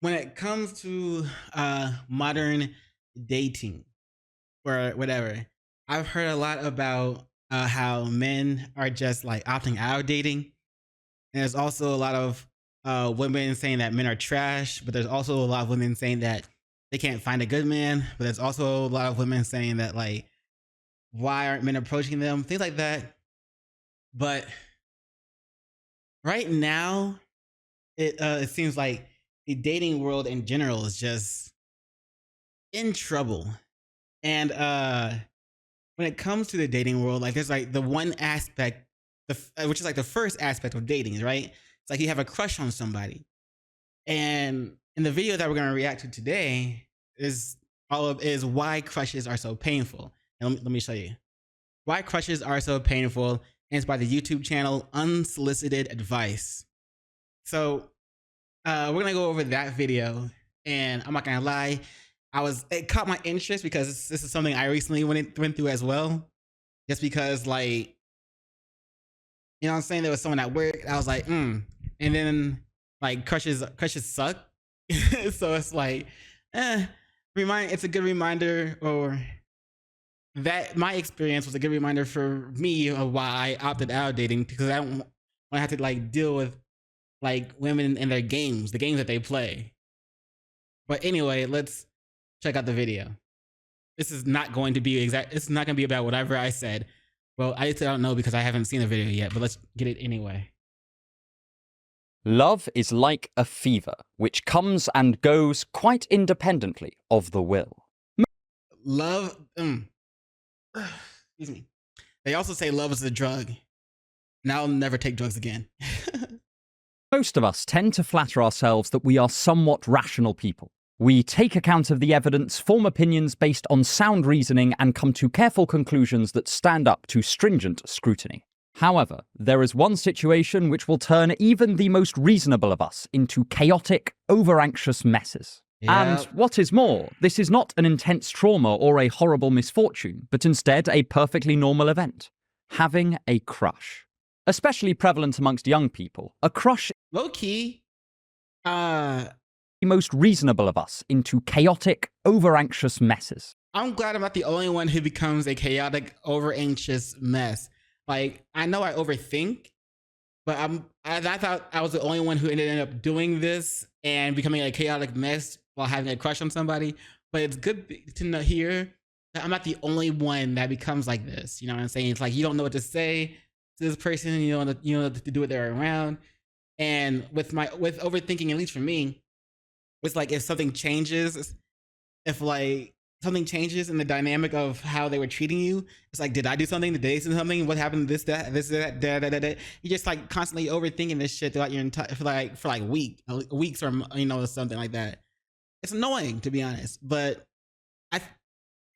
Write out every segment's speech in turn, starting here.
when it comes to modern dating or whatever, I've heard a lot about how men are just like opting out of dating. And there's also a lot of women saying that men are trash, but there's also a lot of women saying that they can't find a good man. But there's also a lot of women saying that, like, why aren't men approaching them? Things like that. But right now, it seems like the dating world in general is just in trouble. And when it comes to the dating world, like there's like the one aspect, which is like the first aspect of dating, right? It's like you have a crush on somebody, and in the video that we're gonna react to today is why crushes are so painful. And let me show you why crushes are so painful. And it's by the YouTube channel Unsolicited Advice. So we're gonna go over that video, and I'm not gonna lie, it caught my interest because this is something I recently went through as well. Just because, like, you know what I'm saying, there was someone at work, I was like, and then like crushes suck. So it's like, it's a good reminder, or that my experience was a good reminder for me of why I opted out of dating, because I don't want to have to like deal with like women and their games, the games that they play. But anyway, let's check out the video. This is not going to be exact. It's not going to be about whatever I said. Well, I still don't know because I haven't seen the video yet, but let's get it anyway. Love is like a fever, which comes and goes quite independently of the will. Love, excuse me. They also say love is a drug. Now I'll never take drugs again. Most of us tend to flatter ourselves that we are somewhat rational people. We take account of the evidence, form opinions based on sound reasoning, and come to careful conclusions that stand up to stringent scrutiny. However, there is one situation which will turn even the most reasonable of us into chaotic, over-anxious messes. Yep. And what is more, this is not an intense trauma or a horrible misfortune, but instead a perfectly normal event. Having a crush. Especially prevalent amongst young people, a crush, low-key, the most reasonable of us into chaotic, over-anxious messes. I'm glad I'm not the only one who becomes a chaotic, over-anxious mess. Like, I know I overthink, but I thought I was the only one who ended up doing this and becoming a chaotic mess while having a crush on somebody. But it's good to hear that I'm not the only one that becomes like this. You know what I'm saying? It's like you don't know what to say to this person. You know what to do with they're around. And with overthinking, at least for me, it's like if something changes, if like something changes in the dynamic of how they were treating you, it's like, did I do something? Did they do something? What happened? This, that, You just like constantly overthinking this shit throughout your entire for like weeks or something like that. It's annoying, to be honest, but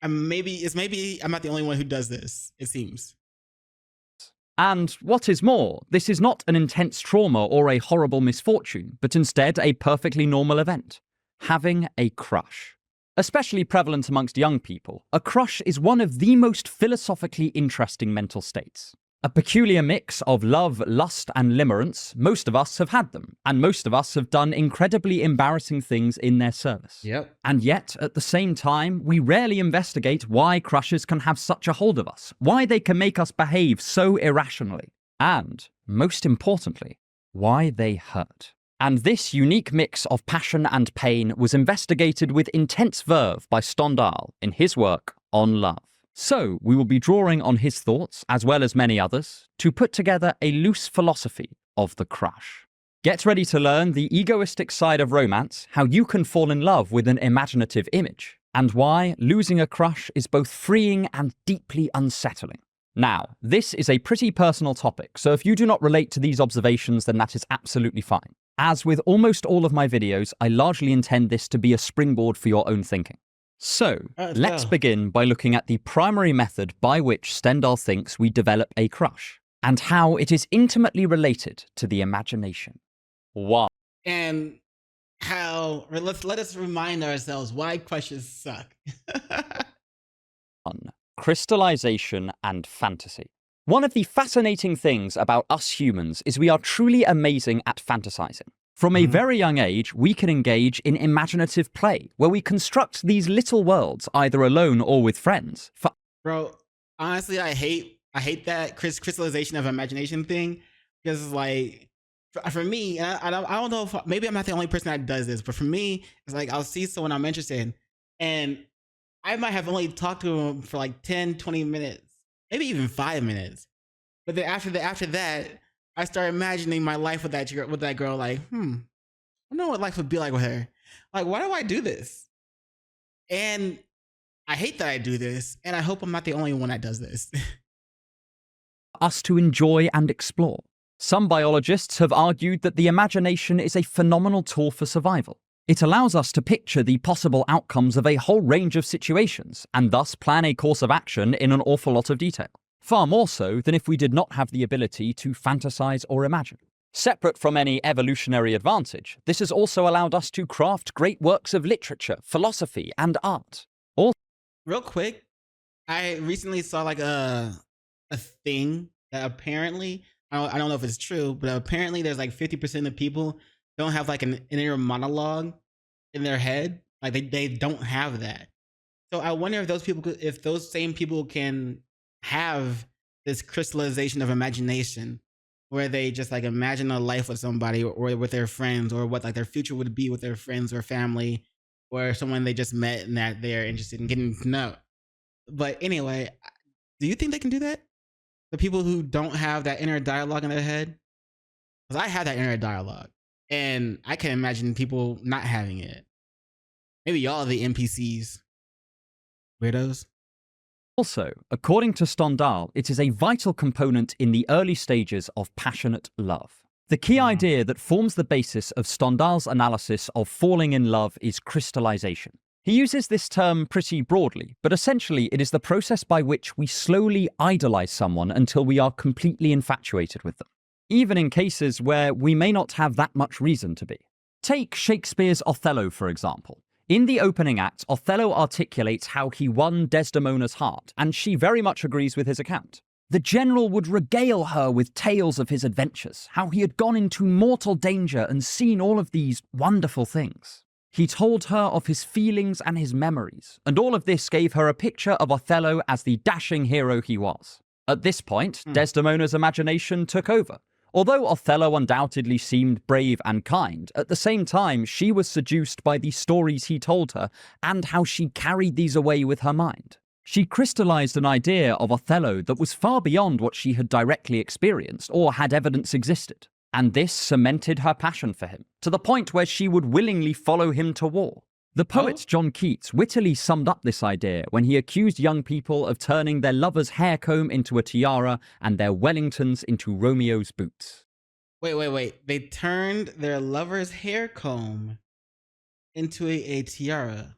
maybe I'm not the only one who does this. It seems. And what is more, this is not an intense trauma or a horrible misfortune, but instead a perfectly normal event. Having a crush. Especially prevalent amongst young people, a crush is one of the most philosophically interesting mental states. A peculiar mix of love, lust, and limerence. Most of us have had them, and most of us have done incredibly embarrassing things in their service. Yep. And yet, at the same time, we rarely investigate why crushes can have such a hold of us, why they can make us behave so irrationally, and, most importantly, why they hurt. And this unique mix of passion and pain was investigated with intense verve by Stendhal in his work on love. So, we will be drawing on his thoughts, as well as many others, to put together a loose philosophy of the crush. Get ready to learn the egoistic side of romance, how you can fall in love with an imaginative image, and why losing a crush is both freeing and deeply unsettling. Now, this is a pretty personal topic, so if you do not relate to these observations, then that is absolutely fine. As with almost all of my videos, I largely intend this to be a springboard for your own thinking. So, let's begin by looking at the primary method by which Stendhal thinks we develop a crush, and how it is intimately related to the imagination. 1. And how, let us remind ourselves why crushes suck. 1. Crystallization and fantasy. One of the fascinating things about us humans is we are truly amazing at fantasizing. From a Mhm. very young age, we can engage in imaginative play, where we construct these little worlds, either alone or with friends, for Bro, honestly, I hate that crystallization of imagination thing because it's like for me, and I don't know if maybe I'm not the only person that does this, but for me, it's like I'll see someone I'm interested in, and I might have only talked to them for like 10, 20 minutes, maybe even 5 minutes. But then after that, I start imagining my life with that girl. Like, I know what life would be like with her. Like, why do I do this? And I hate that I do this, and I hope I'm not the only one that does this. us to enjoy and explore. Some biologists have argued that the imagination is a phenomenal tool for survival. It allows us to picture the possible outcomes of a whole range of situations, and thus plan a course of action in an awful lot of detail. Far more so than if we did not have the ability to fantasize or imagine. Separate from any evolutionary advantage, this has also allowed us to craft great works of literature, philosophy, and art. All Real quick, I recently saw like a thing that apparently I don't know if it's true, but apparently there's like 50% of people don't have like an inner monologue in their head. Like they don't have that. So I wonder if if those same people can have this crystallization of imagination where they just like imagine a life with somebody or with their friends or what like their future would be with their friends or family or someone they just met and that they're interested in getting to know. But anyway, do you think they can do that? The people who don't have that inner dialogue in their head? Because I have that inner dialogue and I can imagine people not having it. Maybe y'all are the NPCs, weirdos. Also, according to Stendhal, it is a vital component in the early stages of passionate love. The key Mm. idea that forms the basis of Stendhal's analysis of falling in love is crystallization. He uses this term pretty broadly, but essentially it is the process by which we slowly idolize someone until we are completely infatuated with them, even in cases where we may not have that much reason to be. Take Shakespeare's Othello, for example. In the opening act, Othello articulates how he won Desdemona's heart, and she very much agrees with his account. The general would regale her with tales of his adventures, how he had gone into mortal danger and seen all of these wonderful things. He told her of his feelings and his memories, and all of this gave her a picture of Othello as the dashing hero he was. At this point, Hmm. Desdemona's imagination took over. Although Othello undoubtedly seemed brave and kind, at the same time she was seduced by the stories he told her and how she carried these away with her mind. She crystallized an idea of Othello that was far beyond what she had directly experienced or had evidence existed. And this cemented her passion for him, to the point where she would willingly follow him to war. The poet Oh, John Keats wittily summed up this idea when he accused young people of turning their lover's hair comb into a tiara and their Wellingtons into Romeo's boots. wait. They turned their lover's hair comb into a tiara.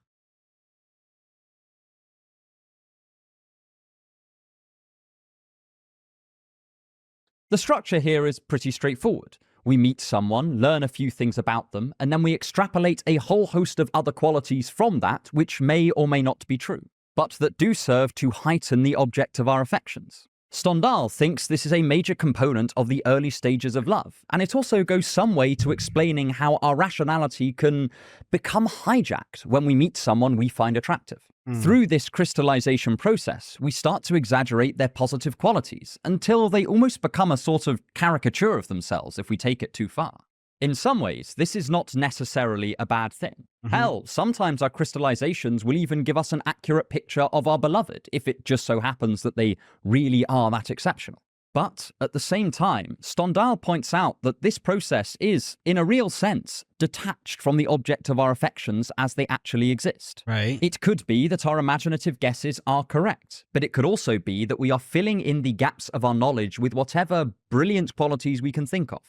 The structure here is pretty straightforward. We meet someone, learn a few things about them, and then we extrapolate a whole host of other qualities from that which may or may not be true, but that do serve to heighten the object of our affections. Stendhal thinks this is a major component of the early stages of love, and it also goes some way to explaining how our rationality can become hijacked when we meet someone we find attractive. Hmm. Through this crystallization process, we start to exaggerate their positive qualities until they almost become a sort of caricature of themselves if we take it too far. In some ways, this is not necessarily a bad thing. Hell, sometimes our crystallizations will even give us an accurate picture of our beloved if it just so happens that they really are that exceptional. But at the same time, Stendhal points out that this process is, in a real sense, detached from the object of our affections as they actually exist. Right. It could be that our imaginative guesses are correct, but it could also be that we are filling in the gaps of our knowledge with whatever brilliant qualities we can think of.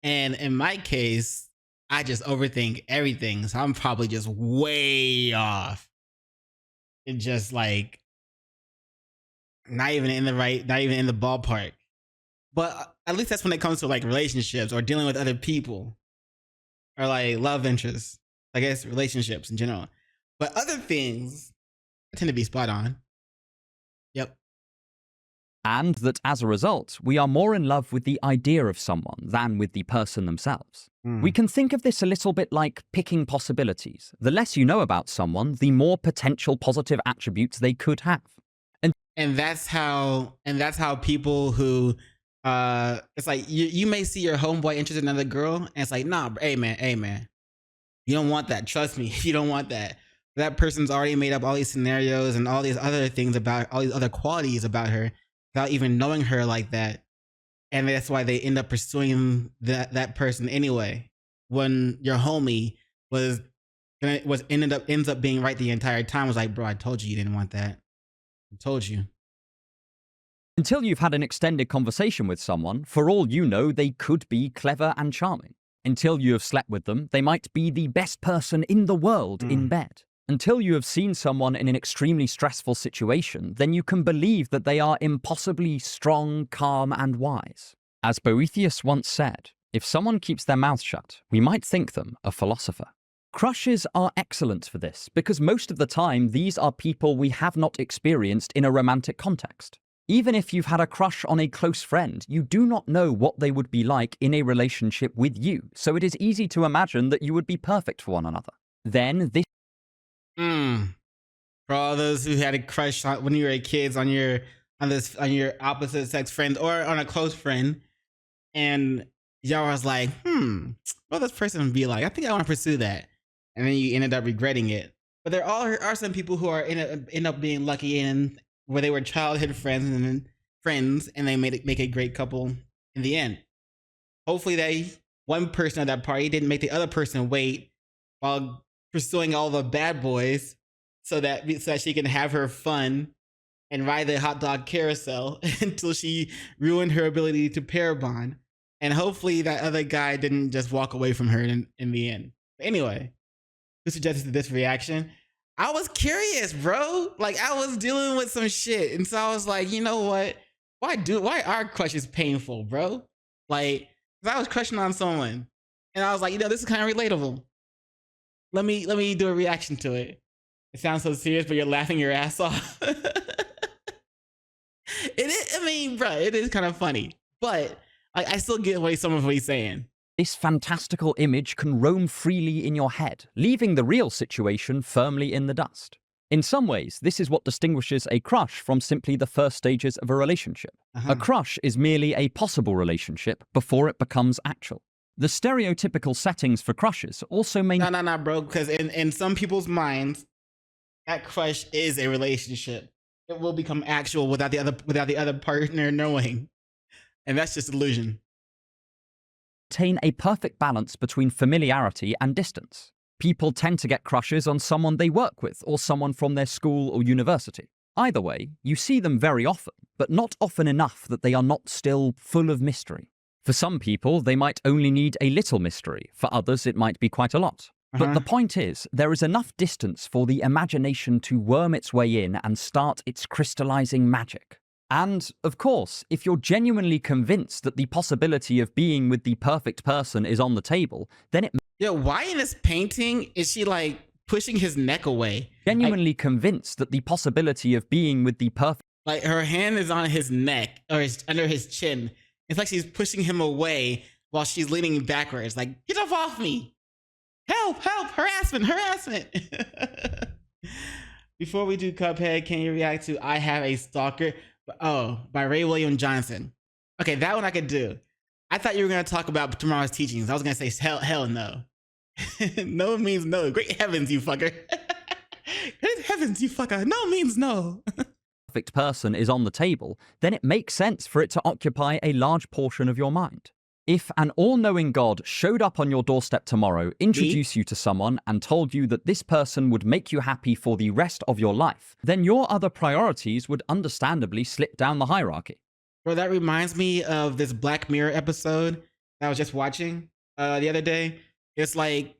And in my case, I just overthink everything. So I'm probably just way off. It just like not even in the ballpark. But at least that's when it comes to like relationships or dealing with other people or like love interests. I guess relationships in general. But other things I tend to be spot on. Yep. And that as a result, we are more in love with the idea of someone than with the person themselves. We Mm. can think of this a little bit like picking possibilities. The less you know about someone, the more potential positive attributes they could have. And And that's how people who it's like you may see your homeboy interested in another girl, and it's like, nah, hey man, you don't want that. Trust me, you don't want that. That person's already made up all these scenarios and all these other things about all these other qualities about her without even knowing her like that. And that's why they end up pursuing that person anyway. When your homie was ends up being right the entire time, was like, bro, I told you didn't want that. I told you. until you've had an extended conversation with someone, for all you know, they could be clever and charming. Until you have slept with them, they might be the best person in the world in Mm. bed. Until you have seen someone in an extremely stressful situation, then you can believe that they are impossibly strong, calm, and wise. As Boethius once said, if someone keeps their mouth shut, we might think them a philosopher. Crushes are excellent for this because most of the time these are people we have not experienced in a romantic context. Even if you've had a crush on a close friend, you do not know what they would be like in a relationship with you, so it is easy to imagine that you would be perfect for one another. Then this Mm. For all those who had a crush when you were kids on your opposite sex friend or on a close friend, and y'all was like, what this person would be like? I think I want to pursue that, and then you ended up regretting it. But there are some people who end up being lucky and where they were childhood friends, and they make a great couple in the end. Hopefully, they one person at that party didn't make the other person wait while pursuing all the bad boys, so that she can have her fun and ride the hot dog carousel until she ruined her ability to pair bond. And hopefully that other guy didn't just walk away from her in the end. But anyway, who suggested this reaction? I was curious, bro. Like I was dealing with some shit. And so I was like, you know what? Why are crushes painful, bro? Like, 'cause I was crushing on someone. And I was like, this is kind of relatable. Let me do a reaction to it. It sounds so serious, but you're laughing your ass off. It is, I mean, bro, it is kind of funny, but I still get some of what he's saying. fantastical image can roam freely in your head, leaving the real situation firmly in the dust. In some ways, this is what distinguishes a crush from simply the first stages of a relationship. A Uh-huh. crush is merely a possible relationship before it becomes actual. The stereotypical settings for crushes also No, no, no, bro. Because in some people's minds, that crush is a relationship. It will become actual without the other partner knowing, and that's just illusion. maintain a perfect balance between familiarity and distance. People tend to get crushes on someone they work with or someone from their school or university. Either way, you see them very often, but not often enough that they are not still full of mystery. For some people, they might only need a little mystery. For others, it might be quite a lot. But the point is, there is enough distance for the imagination to worm its way in and start its crystallizing magic. And, of course, if you're genuinely convinced that the possibility of being with the perfect person is on the table, then it Yo, why in this painting is she like pushing his neck away? genuinely convinced that the possibility of being with the perfect Like her hand is on his neck or under his chin. It's like she's pushing him away while she's leaning backwards. Like, get off me! Help! Help! Harassment! Harassment! Before we do Cuphead, can you react to "I Have a Stalker"? Oh, by Ray William Johnson. Okay, that one I could do. I thought you were gonna talk about tomorrow's teachings. I was gonna say hell no. No means no. Great heavens, you fucker. Great heavens, you fucker. No means no. perfect person is on the table, then it makes sense for it to occupy a large portion of your mind. If an all-knowing God showed up on your doorstep tomorrow, introduced you to someone, and told you that this person would make you happy for the rest of your life, then your other priorities would understandably slip down the hierarchy. Bro, that reminds me of this Black Mirror episode that I was just watching the other day. It's like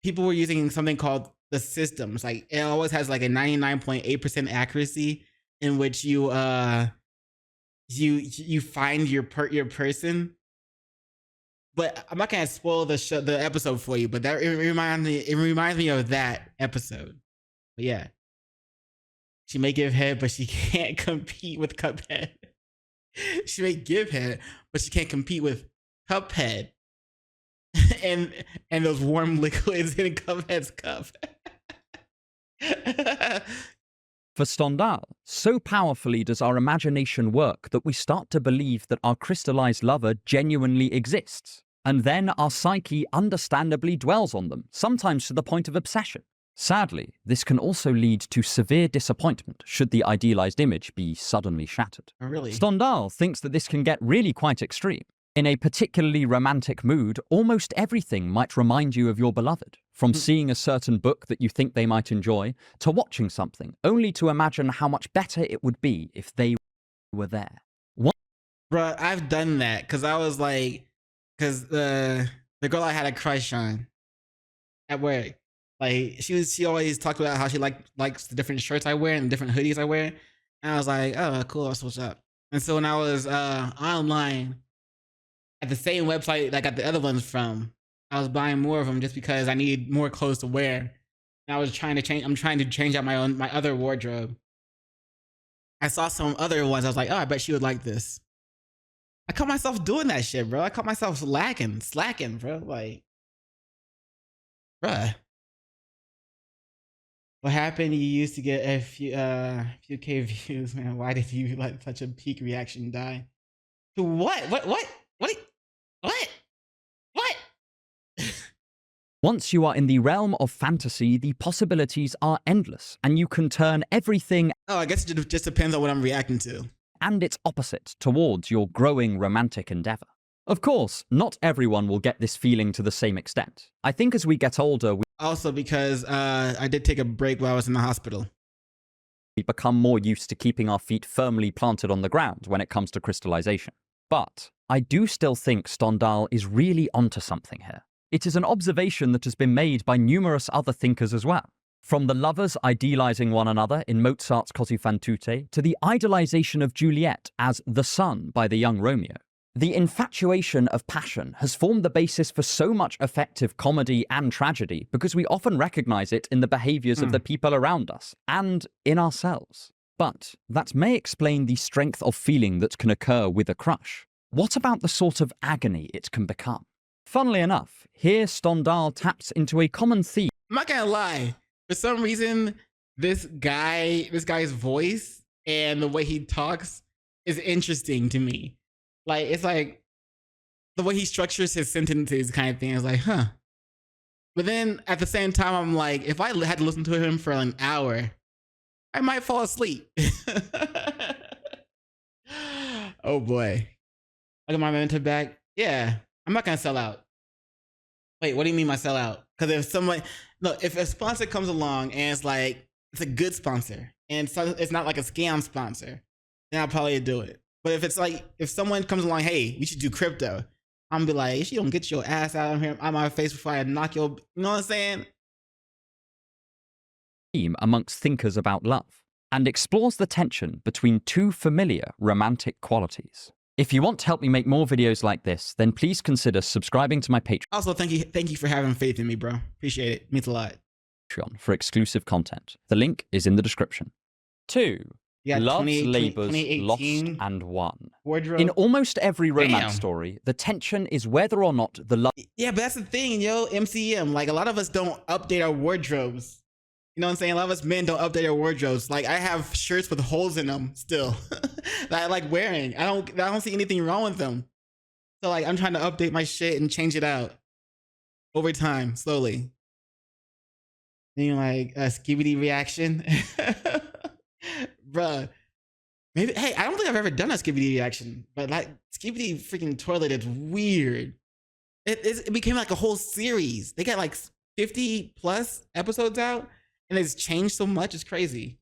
people were using something called the systems. Like it always has like a 99.8% accuracy in which you find your person. But I'm not gonna spoil the episode for you. But it reminds me of that episode. But yeah, she may give head, but she can't compete with Cuphead. She may give head, but she can't compete with Cuphead. and those warm liquids in Cuphead's cup. For Stendhal, so powerfully does our imagination work that we start to believe that our crystallized lover genuinely exists, and then our psyche understandably dwells on them, sometimes to the point of obsession. Sadly, this can also lead to severe disappointment should the idealized image be suddenly shattered. Oh, really? Stendhal thinks that this can get really quite extreme. In a particularly romantic mood, almost everything might remind you of your beloved, from seeing a certain book that you think they might enjoy, to watching something, only to imagine how much better it would be if they were there. Bruh, I've done that because I was like, because the girl I had a crush on at work, like she always talked about how she likes the different shirts I wear and the different hoodies I wear, and I was like, oh, cool, that's what's up. And so when I was online at the same website that I got the other ones from, I was buying more of them just because I need more clothes to wear. And I was trying to change. I'm trying to change out my other wardrobe. I saw some other ones. I was like, oh, I bet she would like this. I caught myself doing that shit, bro. I caught myself slacking, bro. Like, bruh, what happened? You used to get a few K views, man. Why did you let such a peak reaction die? To what? What? What? Once you are in the realm of fantasy, the possibilities are endless, and you can turn everything Oh, I guess it just depends on what I'm reacting to. and its opposite towards your growing romantic endeavor. Of course, not everyone will get this feeling to the same extent. I think as we get older, Also, because I did take a break while I was in the hospital. we become more used to keeping our feet firmly planted on the ground when it comes to crystallization. But I do still think Stendhal is really onto something here. It is an observation that has been made by numerous other thinkers as well. From the lovers idealizing one another in Mozart's Così fan tutte to the idolization of Juliet as the sun by the young Romeo. The infatuation of passion has formed the basis for so much effective comedy and tragedy because we often recognize it in the behaviors of the people around us and in ourselves. But that may explain the strength of feeling that can occur with a crush. What about the sort of agony it can become? Funnily enough, here Stendhal taps into a common theme. I'm not gonna lie. For some reason, this guy's voice and the way he talks is interesting to me. Like, it's like the way he structures his sentences kind of thing is like, huh. But then at the same time, I'm like, if I had to listen to him for an hour, I might fall asleep. Oh boy. I got my momentum back. Yeah, I'm not gonna sell out. Wait, what do you mean by sell out? Because if someone, look, if a sponsor comes along and it's like, it's a good sponsor and it's not like a scam sponsor, then I'll probably do it. But if it's like, if someone comes along, hey, you should do crypto, I'm gonna be like, if you don't get your ass out of here, out of my face before I knock your, you know what I'm saying? Amongst thinkers about love and explores the tension between two familiar romantic qualities. If you want to help me make more videos like this, then please consider subscribing to my Also, thank you for having faith in me, bro. Appreciate it. Means a lot. Patreon for exclusive content. The link is in the description. 2. Love's Labours Lost and Won. Wardrobe. In almost every romance story, the tension is whether or not the love... Yeah, but that's the thing, yo, MCM. Like, a lot of us don't update our wardrobes. You know what I'm saying? A lot of us men don't update our wardrobes. Like, I have shirts with holes in them still that I like wearing. I don't see anything wrong with them. So like, I'm trying to update my shit and change it out over time, slowly. Then you're like, a skibidi reaction. Bruh. Maybe, hey, I don't think I've ever done a skibidi reaction, but like, skibidi freaking toilet is weird. It became like a whole series. They got like 50 plus episodes out. And it's changed so much, it's crazy.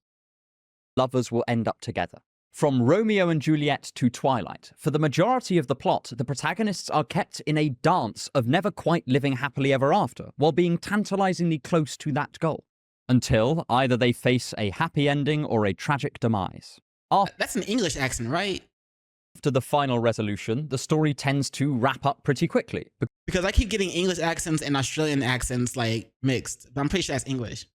Lovers will end up together. From Romeo and Juliet to Twilight, for the majority of the plot, the protagonists are kept in a dance of never quite living happily ever after, while being tantalizingly close to that goal. Until either they face a happy ending or a tragic demise. That's an English accent, right? After the final resolution, the story tends to wrap up pretty quickly. Because I keep getting English accents and Australian accents like mixed, but I'm pretty sure that's English.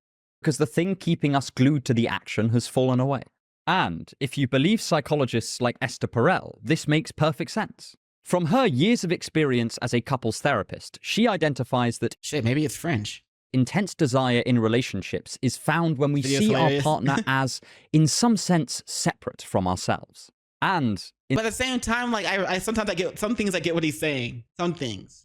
Because the thing keeping us glued to the action has fallen away. And if you believe psychologists like Esther Perel, this makes perfect sense. From her years of experience as a couples therapist, she identifies that Shit, maybe it's French. intense desire in relationships is found when we Video's see our hilarious. partner as, in some sense, separate from ourselves. And But at the same time, like I sometimes I get some things. I get what he's saying. Some things.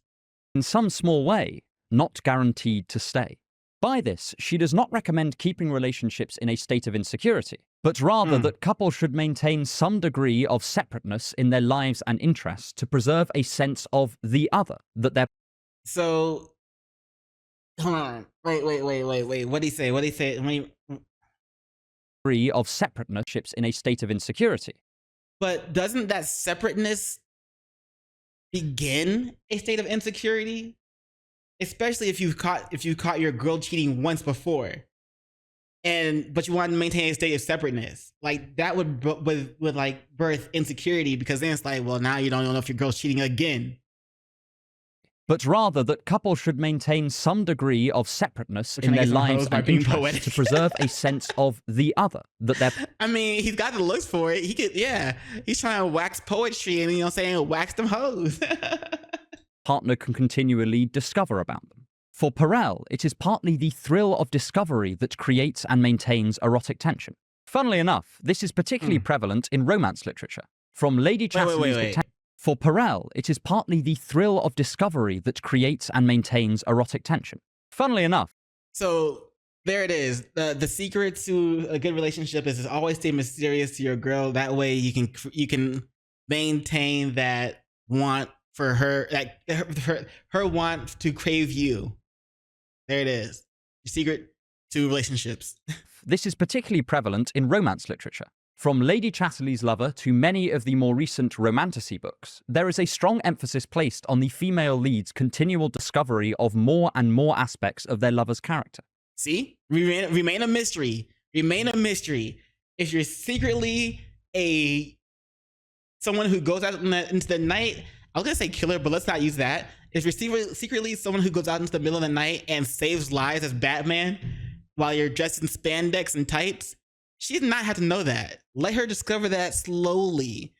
in some small way, not guaranteed to stay. By this, she does not recommend keeping relationships in a state of insecurity, but rather that couples should maintain some degree of separateness in their lives and interests to preserve a sense of the other, that their So hold on. Wait. What'd he say? What'd he say? degree of separateness in a state of insecurity. But doesn't that separateness begin a state of insecurity? Especially if you caught your girl cheating once before, but you want to maintain a state of separateness, like that would like birth insecurity, because then it's like, well, now you don't know if your girl's cheating again. But rather that couples should maintain some degree of separateness We're in trying to their get some lives hoes by and being interests poetic. to preserve a sense of the other, that their I mean, he's got the looks for it. He could, yeah. He's trying to wax poetry and, saying, wax them hoes. partner can continually discover about them. For Perel, it is partly the thrill of discovery that creates and maintains erotic tension. Funnily enough, this is particularly prevalent in romance literature. From Lady Chatterley's wait. For Perel, it is partly the thrill of discovery that creates and maintains erotic tension. Funnily enough. So there it is. The secret to a good relationship is to always stay mysterious to your girl. That way you can maintain that want for her, like her want to crave you. There it is. Your secret to relationships. This is particularly prevalent in romance literature. From Lady Chatterley's Lover to many of the more recent romantasy books, there is a strong emphasis placed on the female lead's continual discovery of more and more aspects of their lover's character. See? Remain a mystery. Remain a mystery. If you're secretly someone who goes out into the night, I was gonna say killer, but let's not use that. If you're secretly someone who goes out into the middle of the night and saves lives as Batman while you're dressed in spandex and tights, she does not have to know that. Let her discover that slowly.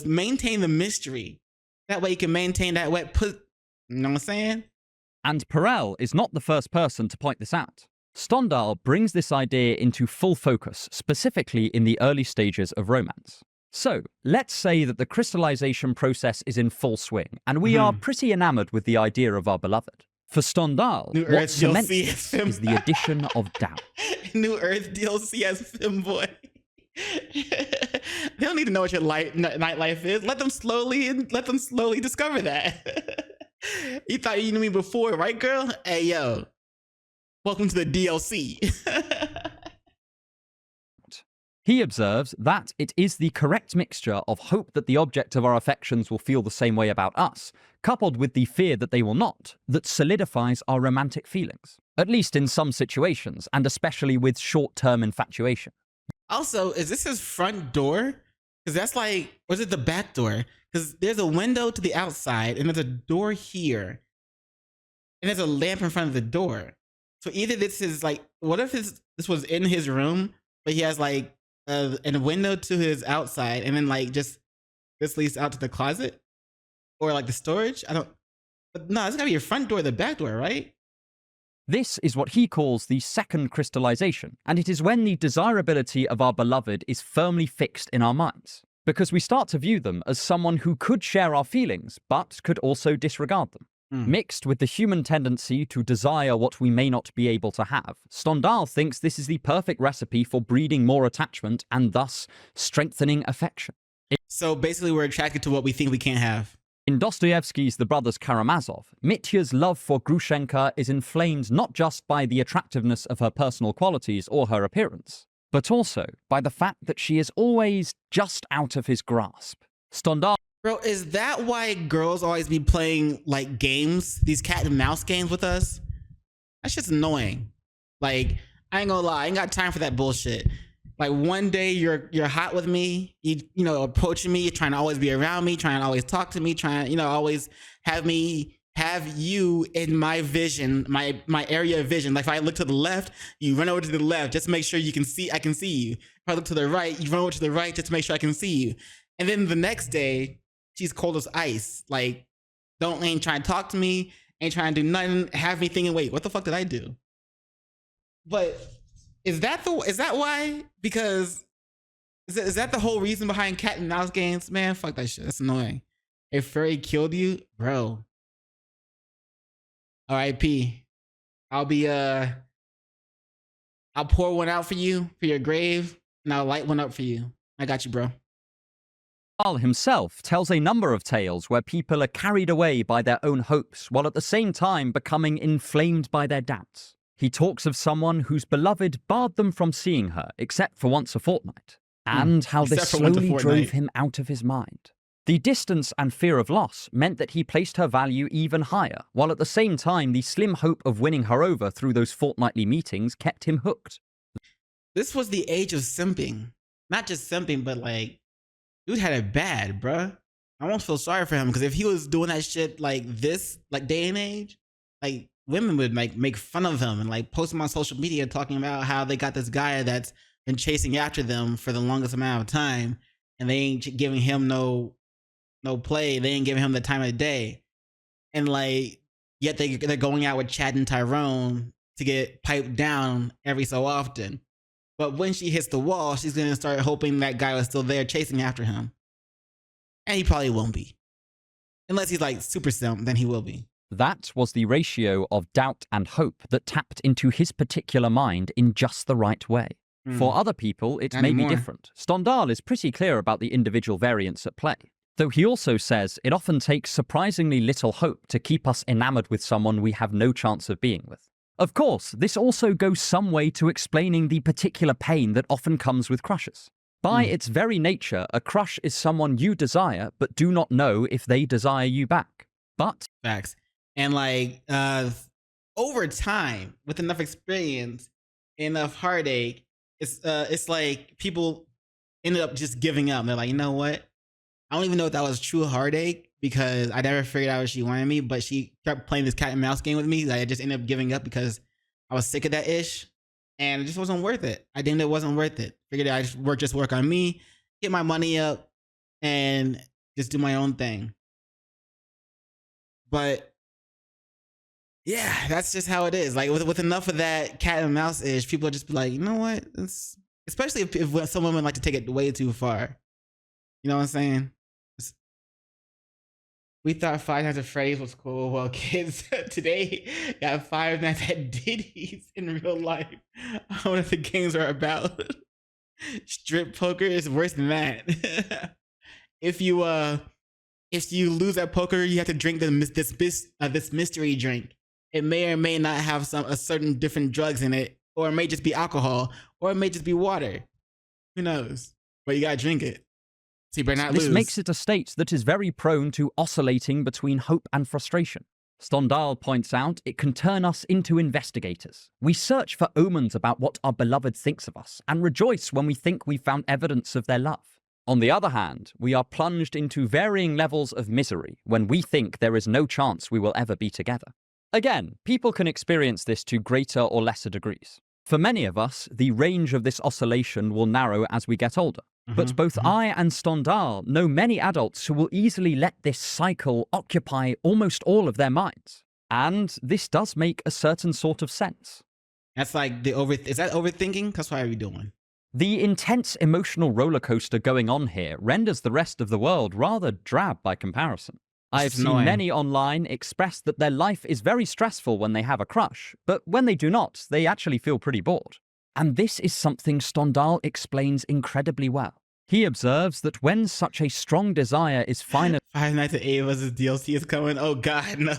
Maintain the mystery. That way you can maintain that wet put. You know what I'm saying? And Perel is not the first person to point this out. Stendhal brings this idea into full focus, specifically in the early stages of romance. So, let's say that the crystallization process is in full swing, and we are pretty enamored with the idea of our beloved. For Stendhal, what cements this is the addition of doubt. New Earth DLC as Femboy. They don't need to know what your nightlife is. Let them slowly discover that. You thought you knew me before, right, girl? Hey, yo. Welcome to the DLC. He observes that it is the correct mixture of hope that the object of our affections will feel the same way about us, coupled with the fear that they will not, that solidifies our romantic feelings. At least in some situations, and especially with short-term infatuation. Also, is this his front door? Because that's like, or is it the back door? Because there's a window to the outside, and there's a door here. And there's a lamp in front of the door. So either this is like, what if this was in his room, but he has like a window to his outside, and then like just this leads out to the closet? Or like the storage? But no, it's gotta be your front door, the back door, right? This is what he calls the second crystallization, and it is when the desirability of our beloved is firmly fixed in our minds, because we start to view them as someone who could share our feelings, but could also disregard them. Mixed with the human tendency to desire what we may not be able to have, Stendhal thinks this is the perfect recipe for breeding more attachment and thus strengthening affection. So basically we're attracted to what we think we can't have. In Dostoevsky's The Brothers Karamazov, Mitya's love for Grushenka is inflamed not just by the attractiveness of her personal qualities or her appearance, but also by the fact that she is always just out of his grasp. Stendhal. Bro, is that why girls always be playing like games, these cat and mouse games with us? That's just annoying. Like, I ain't gonna lie, I ain't got time for that bullshit. Like one day you're hot with me, you approaching me, you're trying to always be around me, trying to always talk to me, trying always have you in my vision, my area of vision. Like if I look to the left, you run over to the left just to make sure I can see you. If I look to the right, you run over to the right just to make sure I can see you. And then the next day, she's cold as ice. Like, ain't trying to talk to me, ain't trying to do nothing, have me thinking, wait, what the fuck did I do? But is that why? Because is that the whole reason behind cat and mouse games? Man, fuck that shit. That's annoying. If furry killed you, bro. R.I.P. I'll be I'll pour one out for you for your grave, and I'll light one up for you. I got you, bro. Stendhal himself tells a number of tales where people are carried away by their own hopes while at the same time becoming inflamed by their doubts. He talks of someone whose beloved barred them from seeing her except for once a fortnight, and how this slowly drove him out of his mind. The distance and fear of loss meant that he placed her value even higher, while at the same time the slim hope of winning her over through those fortnightly meetings kept him hooked. This was the age of simping. Not just simping, but like, dude had it bad, bruh. I almost feel sorry for him, because if he was doing that shit like this, like day and age, like women would like make fun of him and like post him on social media talking about how they got this guy that's been chasing after them for the longest amount of time, and they ain't giving him no play. They ain't giving him the time of the day, and like yet they're going out with Chad and Tyrone to get piped down every so often. But when she hits the wall, she's gonna start hoping that guy was still there chasing after him, and he probably won't be, unless he's like super simp. Then he will be. That was the ratio of doubt and hope that tapped into his particular mind in just the right way. For other people, it may be different. Stendhal is pretty clear about the individual variants at play, though he also says it often takes surprisingly little hope to keep us enamored with someone we have no chance of being with. Of course, this also goes some way to explaining the particular pain that often comes with crushes. By its very nature, a crush is someone you desire but do not know if they desire you back. But facts. And like over time, with enough experience, enough heartache, it's like people ended up just giving up. They're like, you know what? I don't even know if that was true heartache, because I never figured out what she wanted me, but she kept playing this cat and mouse game with me that I just ended up giving up because I was sick of that ish, and it just wasn't worth it. I deemed it wasn't worth it. Figured I just work on me, get my money up, and just do my own thing. But yeah, that's just how it is. Like with enough of that cat and mouse ish, people just be like, you know what? Especially if some women like to take it way too far. You know what I'm saying? We thought Five Nights at Freddy's was cool. Well, kids today got Five Nights at Diddy's in real life. I don't know what the games are about. Strip poker is worse than that. If you lose at poker, you have to drink this mystery drink. It may or may not have a certain different drugs in it, or it may just be alcohol, or it may just be water. Who knows? But you gotta drink it. So you better not lose. This makes it a state that is very prone to oscillating between hope and frustration. Stendhal points out it can turn us into investigators. We search for omens about what our beloved thinks of us, and rejoice when we think we've found evidence of their love. On the other hand, we are plunged into varying levels of misery when we think there is no chance we will ever be together. Again, people can experience this to greater or lesser degrees. For many of us, the range of this oscillation will narrow as we get older. But both I and Stendhal know many adults who will easily let this cycle occupy almost all of their minds. And this does make a certain sort of sense. That's like is that overthinking? That's what are we doing? The intense emotional roller coaster going on here renders the rest of the world rather drab by comparison. I've seen many online express that their life is very stressful when they have a crush, but when they do not, they actually feel pretty bored. And this is something Stendhal explains incredibly well. He observes that when such a strong desire is finally Five Nights at Ava's DLC is coming. Oh God, no.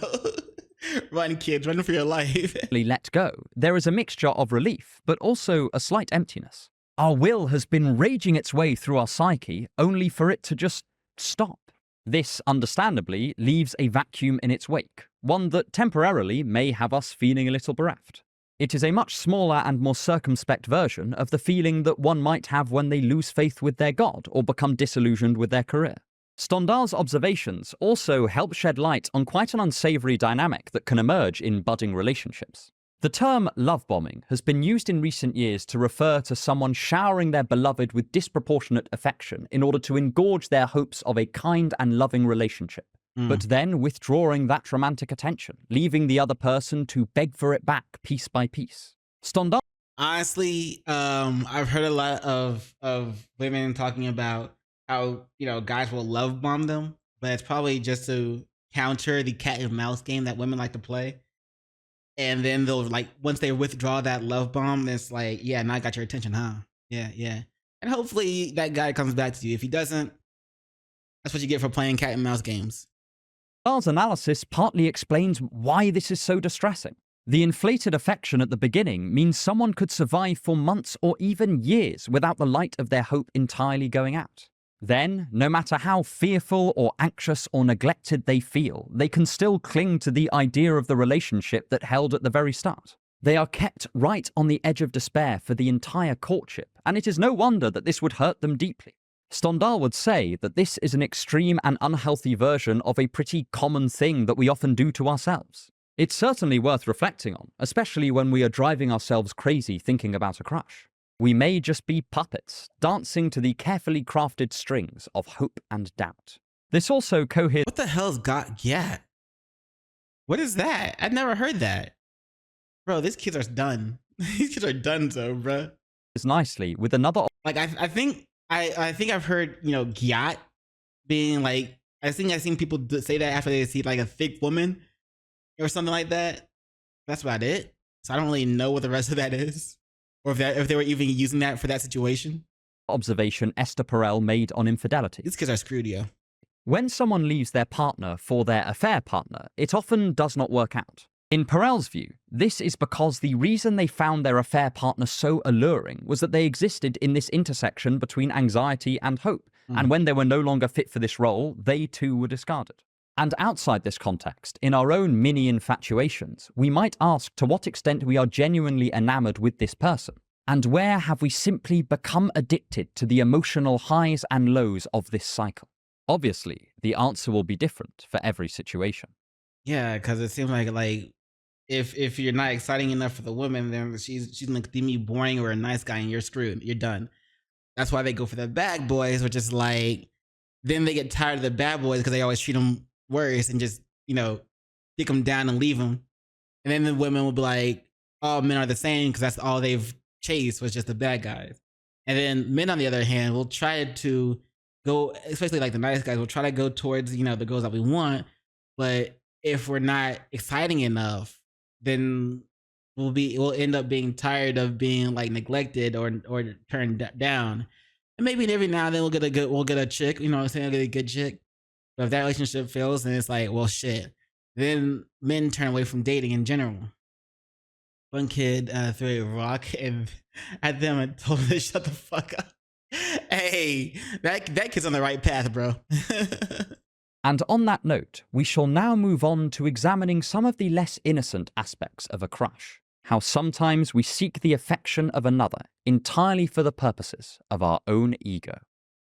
Run, kids, run for your life. let go, there is a mixture of relief, but also a slight emptiness. Our will has been raging its way through our psyche, only for it to just stop. This, understandably, leaves a vacuum in its wake, one that temporarily may have us feeling a little bereft. It is a much smaller and more circumspect version of the feeling that one might have when they lose faith with their God or become disillusioned with their career. Stendhal's observations also help shed light on quite an unsavory dynamic that can emerge in budding relationships. The term love bombing has been used in recent years to refer to someone showering their beloved with disproportionate affection in order to engorge their hopes of a kind and loving relationship, but Mm. then withdrawing that romantic attention, leaving the other person to beg for it back piece by piece. Stendhal Honestly, I've heard a lot of women talking about how guys will love bomb them, but it's probably just to counter the cat and mouse game that women like to play. And then they'll like once they withdraw that love bomb, it's like, yeah, now I got your attention, huh? Yeah, yeah. And hopefully that guy comes back to you. If he doesn't, that's what you get for playing cat and mouse games. Dahl's analysis partly explains why this is so distressing. The inflated affection at the beginning means someone could survive for months or even years without the light of their hope entirely going out. Then, no matter how fearful or anxious or neglected they feel, they can still cling to the idea of the relationship that held at the very start. They are kept right on the edge of despair for the entire courtship, and it is no wonder that this would hurt them deeply. Stendhal would say that this is an extreme and unhealthy version of a pretty common thing that we often do to ourselves. It's certainly worth reflecting on, especially when we are driving ourselves crazy thinking about a crush. We may just be puppets, dancing to the carefully crafted strings of hope and doubt. This also coheres What the hell's got gat? What is that? I've never heard that. Bro, these kids are done. These kids are done, so bro. nicely with another Like I think I've heard gyat being like I think I've seen people say that after they see like a thick woman or something like that. That's about it. So I don't really know what the rest of that is, or if they were even using that for that situation. observation Esther Perel made on infidelity. These kids are screwed, yo. When someone leaves their partner for their affair partner, it often does not work out. In Perel's view, this is because the reason they found their affair partner so alluring was that they existed in this intersection between anxiety and hope, and when they were no longer fit for this role, they too were discarded. And outside this context, in our own mini infatuations, we might ask to what extent we are genuinely enamored with this person, and where have we simply become addicted to the emotional highs and lows of this cycle? Obviously, the answer will be different for every situation. Yeah, because it seems like if you're not exciting enough for the woman, then she's gonna deem you boring or a nice guy, and you're screwed. You're done. That's why they go for the bad boys, which is like then they get tired of the bad boys because they always treat them worse and just kick them down and leave them. And then the women will be like, "All men are the same," because that's all they've chased was just the bad guys. And then men, on the other hand, will try to go, especially like the nice guys, will try to go towards the girls that we want. But if we're not exciting enough, then we'll end up being tired of being like neglected or turned down. And maybe every now and then we'll get a chick, you know what I'm saying, we'll get a good chick. But if that relationship fails, then it's like, well, shit. Then men turn away from dating in general. One kid threw a rock and at them and told them to shut the fuck up. Hey, that kid's on the right path, bro. And on that note, we shall now move on to examining some of the less innocent aspects of a crush. How sometimes we seek the affection of another entirely for the purposes of our own ego.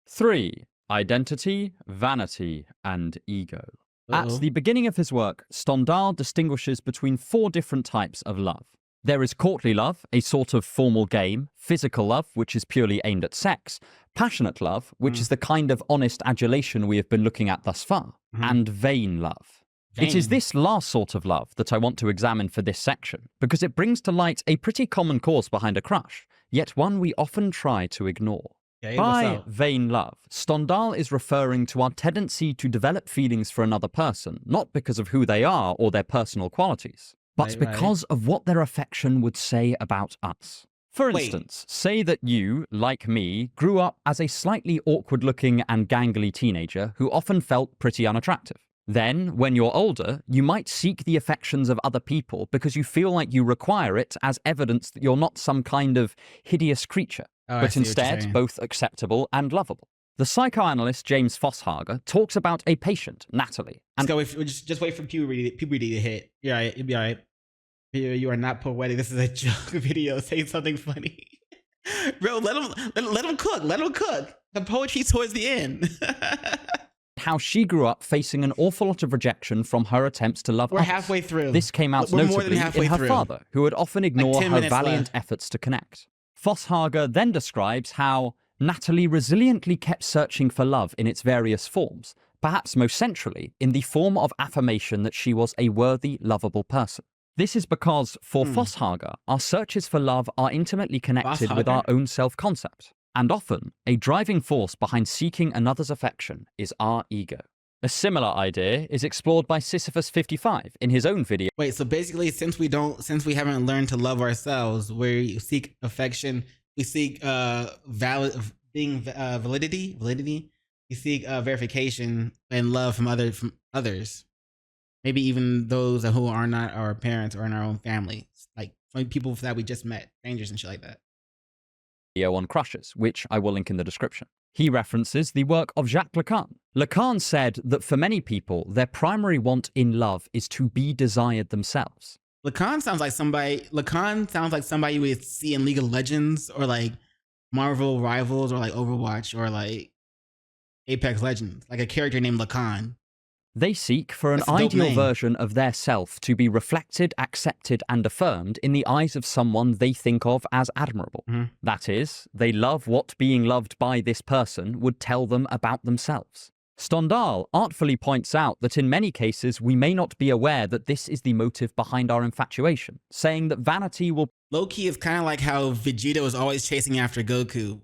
3. Identity, vanity, and ego. At the beginning of his work, Stendhal distinguishes between 4 different types of love. There is courtly love, a sort of formal game, physical love, which is purely aimed at sex, passionate love, which is the kind of honest adulation we have been looking at thus far, and vain love. It is this last sort of love that I want to examine for this section, because it brings to light a pretty common cause behind a crush, yet one we often try to ignore. Okay, By vain love, Stendhal is referring to our tendency to develop feelings for another person, not because of who they are or their personal qualities, but Right, because of what their affection would say about us. For instance, say that you, like me, grew up as a slightly awkward-looking and gangly teenager who often felt pretty unattractive. Then, when you're older, you might seek the affections of other people because you feel like you require it as evidence that you're not some kind of hideous creature, but instead both acceptable and lovable. The psychoanalyst James Fosshager talks about a patient, Natalie. And just wait for puberty to hit. You're all right. You'll be all right. You are not poetic. This is a joke video. Say something funny. Bro, let him cook. Let him cook. The poetry's towards the end. how she grew up facing an awful lot of rejection from her attempts to love We're others. halfway through. This came out We're more than notably in halfway her through. father, who would often ignore 10 her minutes valiant left. efforts to connect. Fosshager then describes how Natalie resiliently kept searching for love in its various forms, perhaps most centrally in the form of affirmation that she was a worthy, lovable person. This is because, for Fosshager, our searches for love are intimately connected with our own self-concept, and often, a driving force behind seeking another's affection is our ego. A similar idea is explored by Sisyphus55 in his own video. Wait, so basically, since we haven't learned to love ourselves, we seek affection, we seek validity, we seek verification and love from others. Maybe even those who are not our parents or in our own family, like people that we just met, strangers and shit like that. Video on crushes, which I will link in the description. He references the work of Jacques Lacan. Lacan said that for many people, their primary want in love is to be desired themselves. Lacan sounds like somebody you would see in League of Legends or like Marvel Rivals or like Overwatch or like Apex Legends, like a character named Lacan. They seek for an That's a dope ideal name. version of their self to be reflected, accepted, and affirmed in the eyes of someone they think of as admirable. That is, they love what being loved by this person would tell them about themselves. Stendhal artfully points out that in many cases we may not be aware that this is the motive behind our infatuation, saying that vanity will... Low-key is kind of like how Vegeta was always chasing after Goku,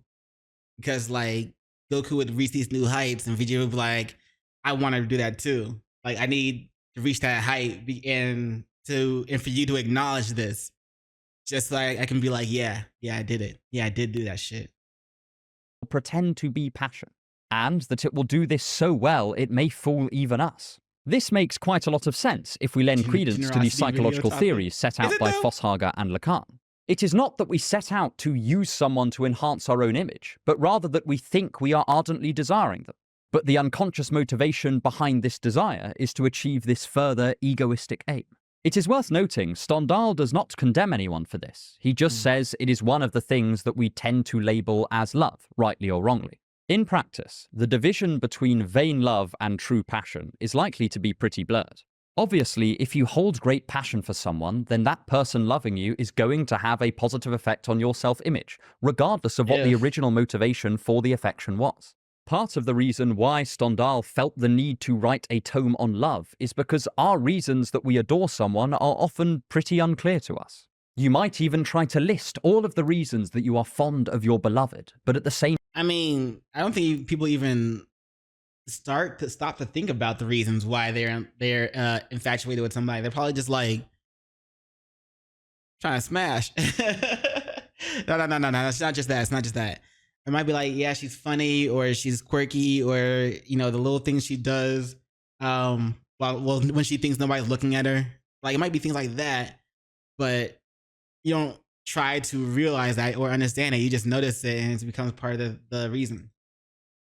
because like Goku would reach these new heights and Vegeta would be like, I want to do that too. Like I need to reach that height and for you to acknowledge this. Just like I can be like, yeah, I did it. Yeah, I did do that shit. Pretend to be passion, and that it will do this so well it may fool even us. This makes quite a lot of sense if we lend credence to the psychological theories set out by Fosshager and Lacan. It is not that we set out to use someone to enhance our own image, but rather that we think we are ardently desiring them. But the unconscious motivation behind this desire is to achieve this further egoistic aim. It is worth noting, Stendhal does not condemn anyone for this. He just says it is one of the things that we tend to label as love, rightly or wrongly. In practice, the division between vain love and true passion is likely to be pretty blurred. Obviously, if you hold great passion for someone, then that person loving you is going to have a positive effect on your self-image, regardless of what the original motivation for the affection was. Part of the reason why Stendhal felt the need to write a tome on love is because our reasons that we adore someone are often pretty unclear to us. You might even try to list all of the reasons that you are fond of your beloved, but at the same... I mean, I don't think people even stop to think about the reasons why they're infatuated with somebody. They're probably just like trying to smash. No. It's not just that. It's not just that. It might be like, yeah, she's funny or she's quirky or, you know, the little things she does. When she thinks nobody's looking at her, like it might be things like that, but you don't try to realize that or understand it. You just notice it and it becomes part of the reason.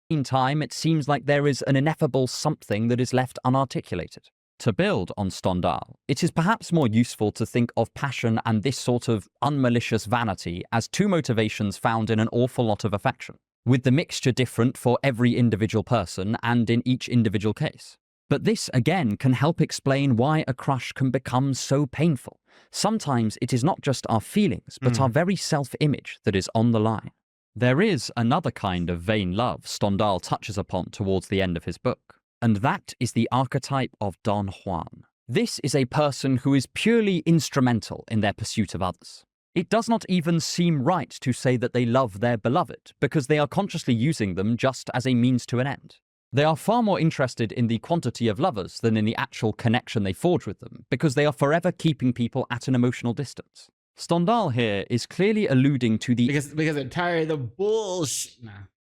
Meantime, it seems like there is an ineffable something that is left unarticulated. To build on Stendhal, it is perhaps more useful to think of passion and this sort of unmalicious vanity as two motivations found in an awful lot of affection, with the mixture different for every individual person and in each individual case. But this, again, can help explain why a crush can become so painful. Sometimes it is not just our feelings, but our very self-image that is on the line. There is another kind of vain love Stendhal touches upon towards the end of his book, and that is the archetype of Don Juan. This is a person who is purely instrumental in their pursuit of others. It does not even seem right to say that they love their beloved, because they are consciously using them just as a means to an end. They are far more interested in the quantity of lovers than in the actual connection they forge with them, because they are forever keeping people at an emotional distance. Stendhal here is clearly alluding to the because they're tired of the bullshit.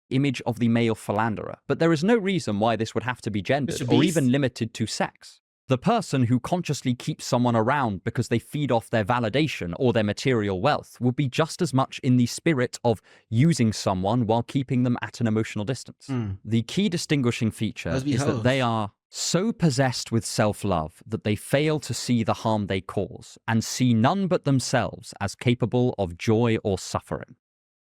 Image of the male philanderer, but there is no reason why this would have to be gendered or even limited to sex. The person who consciously keeps someone around because they feed off their validation or their material wealth would be just as much in the spirit of using someone while keeping them at an emotional distance. The key distinguishing feature is that they are so possessed with self-love that they fail to see the harm they cause and see none but themselves as capable of joy or suffering.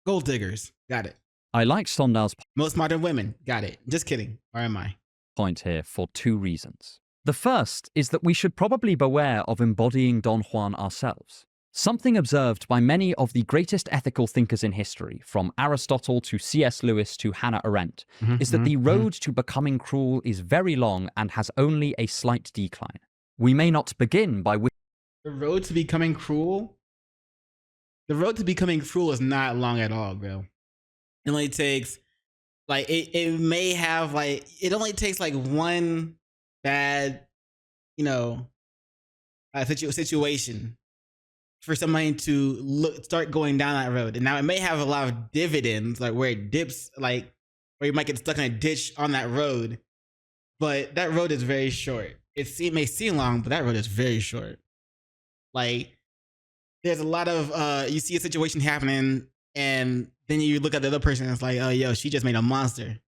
Gold diggers. Got it. I like Stendhal's... Most modern women. Got it. Just kidding. Or am I? point here for two reasons. The first is that we should probably beware of embodying Don Juan ourselves. Something observed by many of the greatest ethical thinkers in history, from Aristotle to C.S. Lewis to Hannah Arendt, is that the road to becoming cruel is very long and has only a slight decline. We may not begin by The road to becoming cruel? The road to becoming cruel is not long at all, bro. It only takes, like, it may have, like, it only takes, like, one bad, situation for somebody to start going down that road. And now it may have a lot of dividends, like where it dips, like where you might get stuck in a ditch on that road. But that road is very short. It may seem long, but that road is very short. Like, there's a lot of you see a situation happening, and then you look at the other person and it's like, oh, yo, she just made a monster.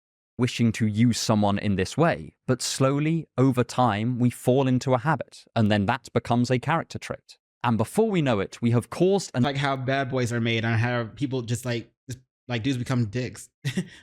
wishing to use someone in this way, but slowly, over time, we fall into a habit, and then that becomes a character trait. And before we know it, we have caused Like how bad boys are made, and how people just like dudes become dicks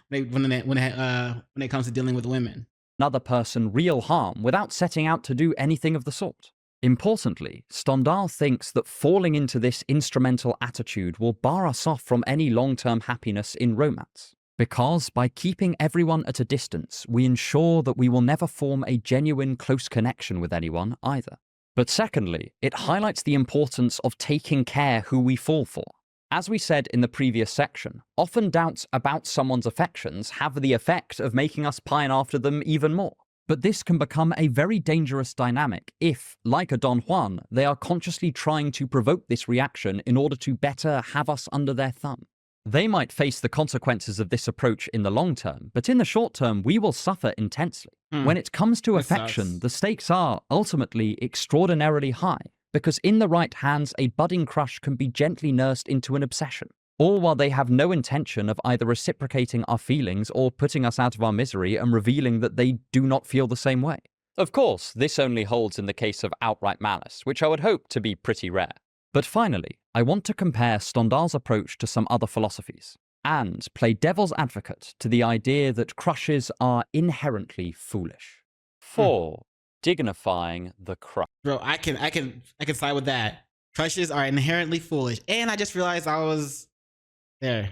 when it comes to dealing with women. another person real harm without setting out to do anything of the sort. Importantly, Stendhal thinks that falling into this instrumental attitude will bar us off from any long-term happiness in romance. Because by keeping everyone at a distance, we ensure that we will never form a genuine close connection with anyone either. But secondly, it highlights the importance of taking care who we fall for. As we said in the previous section, often doubts about someone's affections have the effect of making us pine after them even more. But this can become a very dangerous dynamic if, like a Don Juan, they are consciously trying to provoke this reaction in order to better have us under their thumb. They might face the consequences of this approach in the long term, but in the short term, we will suffer intensely. When it comes to affection, the stakes are, ultimately, extraordinarily high, because in the right hands, a budding crush can be gently nursed into an obsession, all while they have no intention of either reciprocating our feelings or putting us out of our misery and revealing that they do not feel the same way. Of course, this only holds in the case of outright malice, which I would hope to be pretty rare. But finally, I want to compare Stendhal's approach to some other philosophies, and play devil's advocate to the idea that crushes are inherently foolish. 4. Dignifying the crush. Bro, I can side with that. Crushes are inherently foolish, and I just realized I was there.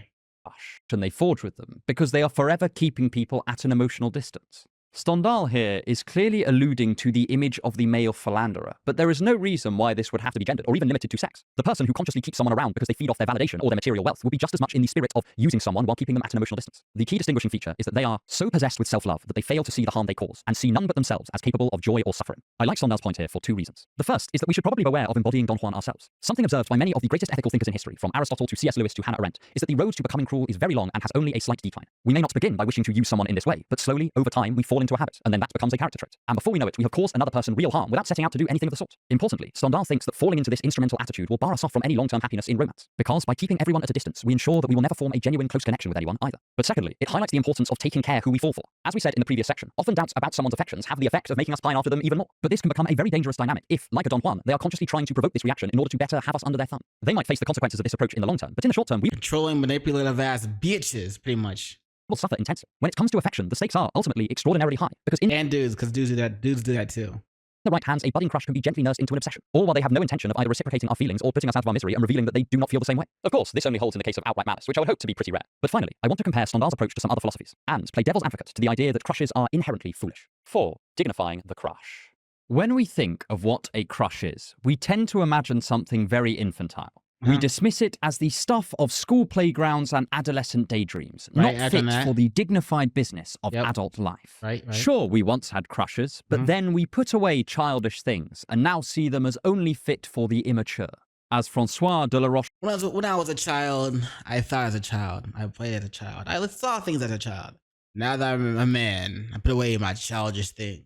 And they forge with them, because they are forever keeping people at an emotional distance. Stendhal here is clearly alluding to the image of the male philanderer, but there is no reason why this would have to be gendered or even limited to sex. The person who consciously keeps someone around because they feed off their validation or their material wealth would be just as much in the spirit of using someone while keeping them at an emotional distance. The key distinguishing feature is that they are so possessed with self-love that they fail to see the harm they cause and see none but themselves as capable of joy or suffering. I like Stendhal's point here for two reasons. The first is that we should probably beware of embodying Don Juan ourselves. Something observed by many of the greatest ethical thinkers in history, from Aristotle to C.S. Lewis to Hannah Arendt, is that the road to becoming cruel is very long and has only a slight decline. We may not begin by wishing to use someone in this way, but slowly, over time, we fall into a habit, and then that becomes a character trait. And before we know it, we have caused another person real harm without setting out to do anything of the sort. Importantly, Stendhal thinks that falling into this instrumental attitude will bar us off from any long-term happiness in romance, because by keeping everyone at a distance, we ensure that we will never form a genuine close connection with anyone either. But secondly, it highlights the importance of taking care who we fall for. As we said in the previous section, often doubts about someone's affections have the effect of making us pine after them even more. But this can become a very dangerous dynamic if, like a Don Juan, they are consciously trying to provoke this reaction in order to better have us under their thumb. They might face the consequences of this approach in the long term, but in the short term, we Controlling, manipulative ass bitches, pretty much. will suffer intensely. When it comes to affection, the stakes are ultimately extraordinarily high, because in And dudes, because dudes do that too. the right hands, a budding crush can be gently nursed into an obsession, all while they have no intention of either reciprocating our feelings or putting us out of our misery and revealing that they do not feel the same way. Of course, this only holds in the case of outright malice, which I would hope to be pretty rare. But finally, I want to compare Stendhal's approach to some other philosophies, and play devil's advocate to the idea that crushes are inherently foolish. 4. Dignifying the crush. When we think of what a crush is, we tend to imagine something very infantile. We dismiss it as the stuff of school playgrounds and adolescent daydreams, Right, not I've done fit that. for the dignified business of Yep. adult life. Right. Sure, we once had crushes, but then we put away childish things and now see them as only fit for the immature. As Francois de la Roche When I was a child, I thought as a child. I played as a child. I saw things as a child. Now that I'm a man, I put away my childish thing.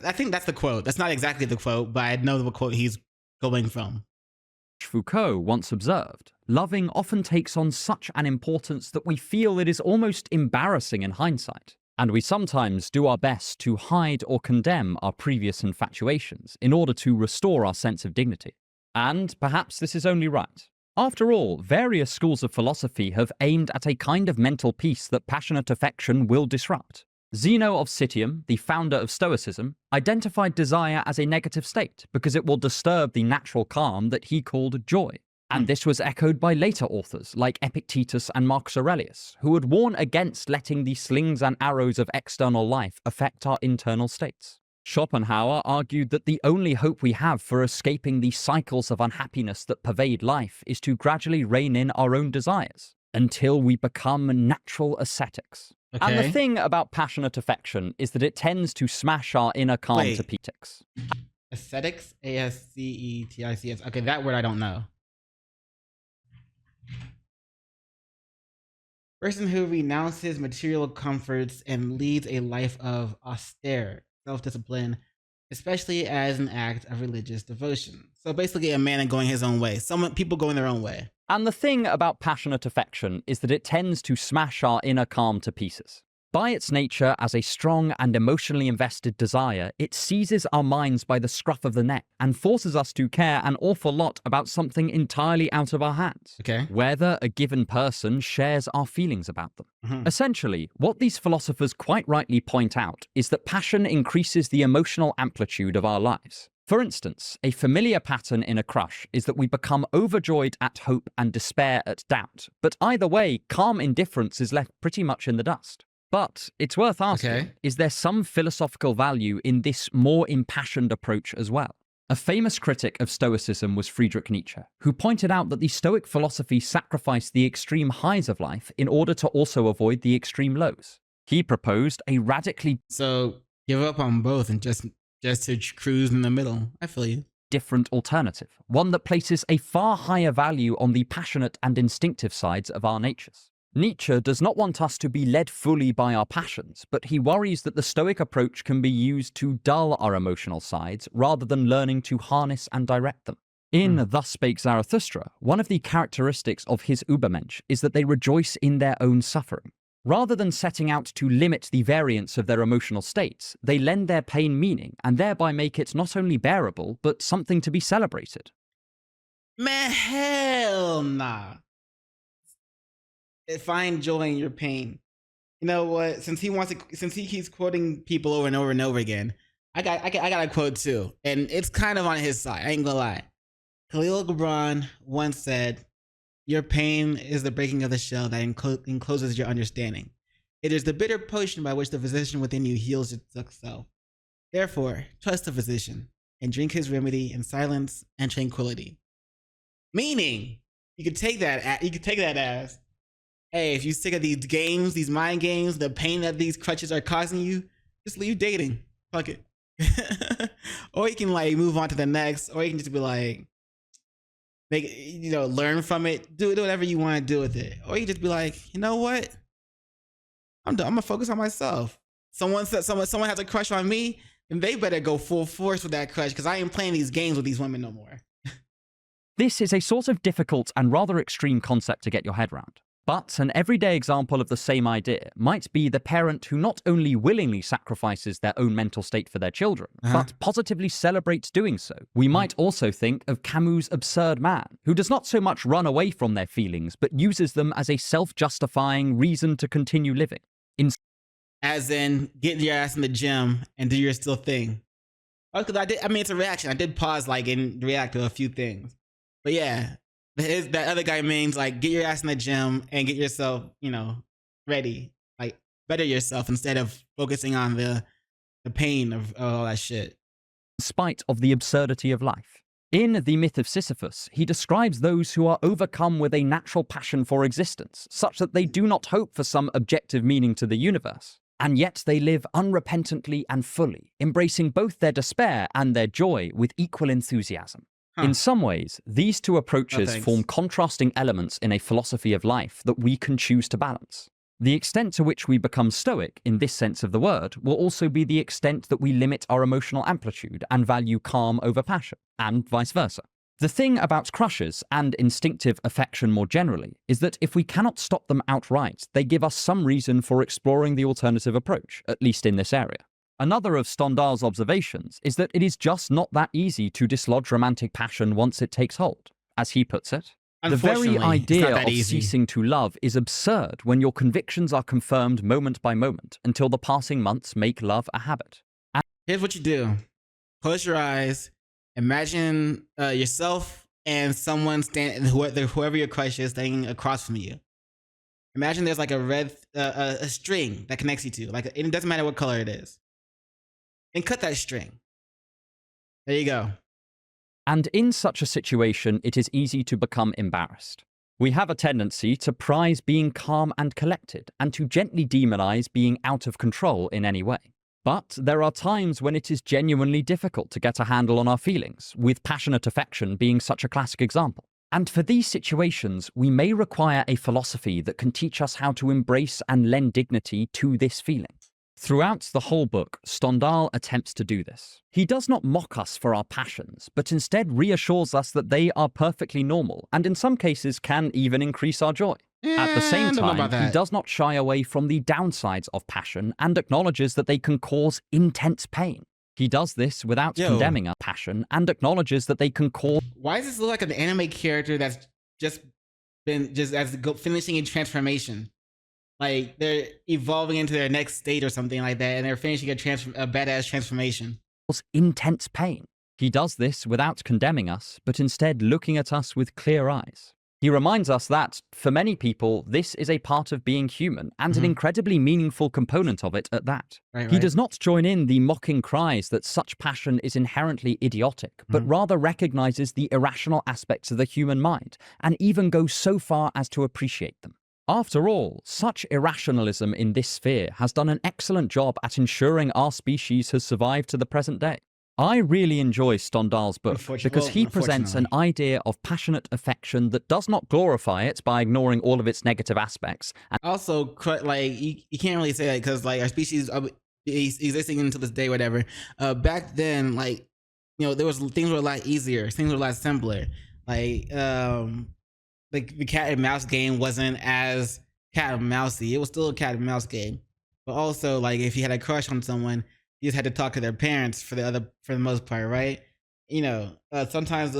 I think that's the quote. That's not exactly the quote, but I know the quote he's going from. Foucault once observed, loving often takes on such an importance that we feel it is almost embarrassing in hindsight, and we sometimes do our best to hide or condemn our previous infatuations in order to restore our sense of dignity. And perhaps this is only right. After all, various schools of philosophy have aimed at a kind of mental peace that passionate affection will disrupt. Zeno of Citium, the founder of Stoicism, identified desire as a negative state because it will disturb the natural calm that he called joy. And this was echoed by later authors like Epictetus and Marcus Aurelius, who would warn against letting the slings and arrows of external life affect our internal states. Schopenhauer argued that the only hope we have for escaping the cycles of unhappiness that pervade life is to gradually rein in our own desires until we become natural ascetics. And the Okay. thing about passionate affection is that it tends to smash our inner calm Wait. to pieces. Ascetics, Ascetics. Okay, that word I don't know. Person who renounces material comforts and leads a life of austere self-discipline, especially as an act of religious devotion. So basically, a man going his own way. People going their own way. And the thing about passionate affection is that it tends to smash our inner calm to pieces. By its nature as a strong and emotionally invested desire, it seizes our minds by the scruff of the neck and forces us to care an awful lot about something entirely out of our hands. Okay. Whether a given person shares our feelings about them. Mhm. Essentially, what these philosophers quite rightly point out is that passion increases the emotional amplitude of our lives. For instance, a familiar pattern in a crush is that we become overjoyed at hope and despair at doubt. But either way, calm indifference is left pretty much in the dust. But it's worth asking, is there some philosophical value in this more impassioned approach as well? A famous critic of Stoicism was Friedrich Nietzsche, who pointed out that the Stoic philosophy sacrificed the extreme highs of life in order to also avoid the extreme lows. He proposed a radically So give up on both and just to cruise in the middle. I feel you. different alternative, one that places a far higher value on the passionate and instinctive sides of our natures. Nietzsche does not want us to be led fully by our passions, but he worries that the Stoic approach can be used to dull our emotional sides rather than learning to harness and direct them. In Thus Spake Zarathustra, one of the characteristics of his Übermensch is that they rejoice in their own suffering. Rather than setting out to limit the variance of their emotional states, they lend their pain meaning and thereby make it not only bearable, but something to be celebrated. Man, hell nah. Find joy in your pain. You know what? Since he keeps quoting people over and over and over again, I got a quote too, and it's kind of on his side. I ain't gonna lie. Khalil Gibran once said, "Your pain is the breaking of the shell that encloses your understanding. It is the bitter potion by which the physician within you heals itself. Therefore, trust the physician and drink his remedy in silence and tranquility." Meaning, you could take that as, hey, if you're sick of these games, these mind games, the pain that these crutches are causing you, just leave dating. Fuck it. Or you can like move on to the next, or you can just be like, learn from it, do whatever you want to do with it. Or you just be like, you know what? I'm done. I'm gonna focus on myself. Someone has a crush on me, then they better go full force with that crush, because I ain't playing these games with these women no more. This is a sort of difficult and rather extreme concept to get your head around. But an everyday example of the same idea might be the parent who not only willingly sacrifices their own mental state for their children, but positively celebrates doing so. We might also think of Camus' Absurd Man, who does not so much run away from their feelings, but uses them as a self-justifying reason to continue living. As in, get your ass in the gym and do your still thing. Because it's a reaction. I did pause and react to a few things. But yeah, that other guy means like get your ass in the gym and get yourself, ready. Like better yourself instead of focusing on the pain of all that shit. In spite of the absurdity of life. In The Myth of Sisyphus, he describes those who are overcome with a natural passion for existence, such that they do not hope for some objective meaning to the universe. And yet they live unrepentantly and fully, embracing both their despair and their joy with equal enthusiasm. In some ways, these two approaches form contrasting elements in a philosophy of life that we can choose to balance. The extent to which we become stoic, in this sense of the word, will also be the extent that we limit our emotional amplitude and value calm over passion, and vice versa. The thing about crushes and instinctive affection more generally is that if we cannot stop them outright, they give us some reason for exploring the alternative approach, at least in this area. Another of Stendhal's observations is that it is just not that easy to dislodge romantic passion once it takes hold. As he puts it, The very Unfortunately, it's not idea that of easy. ceasing to love is absurd when your convictions are confirmed moment by moment until the passing months make love a habit. Here's what you do: close your eyes, imagine yourself and someone standing, whoever your crush is, standing across from you. Imagine there's like a red a string that connects you to, like it doesn't matter what color it is, and cut that string. There you go. And in such a situation, it is easy to become embarrassed. We have a tendency to prize being calm and collected, and to gently demonize being out of control in any way. But there are times when it is genuinely difficult to get a handle on our feelings, with passionate affection being such a classic example. And for these situations, we may require a philosophy that can teach us how to embrace and lend dignity to this feeling. Throughout the whole book, Stendhal attempts to do this. He does not mock us for our passions, but instead reassures us that they are perfectly normal, and in some cases can even increase our joy. At the same I don't know time, about he that. does not shy away from the downsides of passion and acknowledges that they can cause intense pain. He does this without condemning our passion and acknowledges that they can cause. Why does this look like an anime character that's just finishing a transformation? Like they're evolving into their next state or something like that, and they're finishing a badass transformation. Intense pain. He does this without condemning us, but instead looking at us with clear eyes. He reminds us that, for many people, this is a part of being human, and an incredibly meaningful component of it at that. He does not join in the mocking cries that such passion is inherently idiotic, but rather recognizes the irrational aspects of the human mind, and even goes so far as to appreciate them. After all, such irrationalism in this sphere has done an excellent job at ensuring our species has survived to the present day. I really enjoy Stendhal's book because he presents an idea of passionate affection that does not glorify it by ignoring all of its negative aspects. And also, like you can't really say that because like our species is existing until this day, whatever. Back then, like there was things were a lot easier, things were a lot simpler. Like the cat and mouse game wasn't as cat and mousey. It was still a cat and mouse game, but also like if you had a crush on someone, you just had to talk to their parents for the most part, right? Sometimes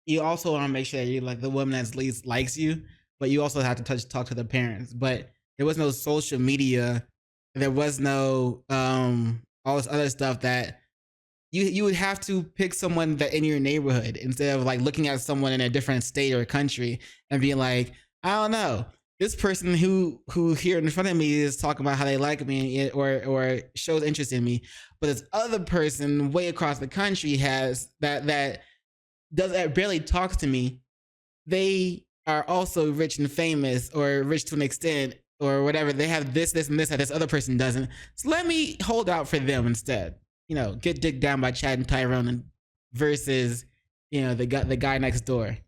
you also want to make sure that you like the woman that least likes you, but you also have to talk to the parents. But there was no social media, there was no all this other stuff that you would have to pick someone that in your neighborhood instead of like looking at someone in a different state or country and being like, I don't know, this person who here in front of me is talking about how they like me or shows interest in me, but this other person way across the country has that barely talks to me. They are also rich and famous or rich to an extent or whatever. They have this and this that this other person doesn't. So let me hold out for them instead. Get digged down by Chad and Tyrone versus, the guy next door.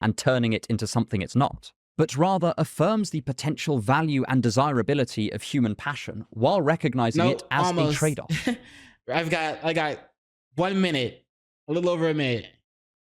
And turning it into something it's not, but rather affirms the potential value and desirability of human passion while recognizing it as a trade-off. I got 1 minute, a little over a minute.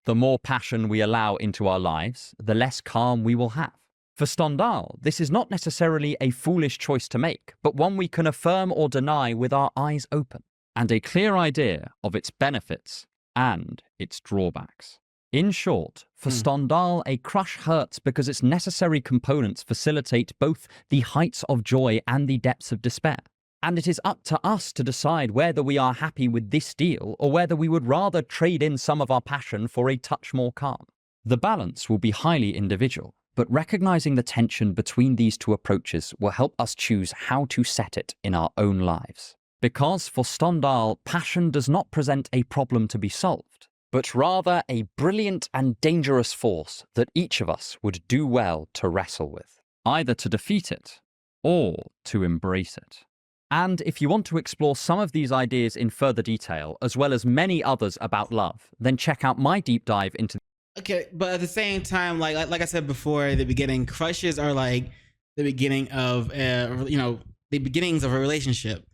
The more passion we allow into our lives, the less calm we will have. For Stendhal, this is not necessarily a foolish choice to make, but one we can affirm or deny with our eyes open, and a clear idea of its benefits and its drawbacks. In short, for Stendhal, a crush hurts because its necessary components facilitate both the heights of joy and the depths of despair. And it is up to us to decide whether we are happy with this deal or whether we would rather trade in some of our passion for a touch more calm. The balance will be highly individual, but recognizing the tension between these two approaches will help us choose how to set it in our own lives. Because for Stendhal, passion does not present a problem to be solved, but rather a brilliant and dangerous force that each of us would do well to wrestle with, either to defeat it or to embrace it. And if you want to explore some of these ideas in further detail, as well as many others about love, then check out my deep dive into. Okay, but at the same time, like I said before at the beginning, crushes are like the beginning of the beginnings of a relationship.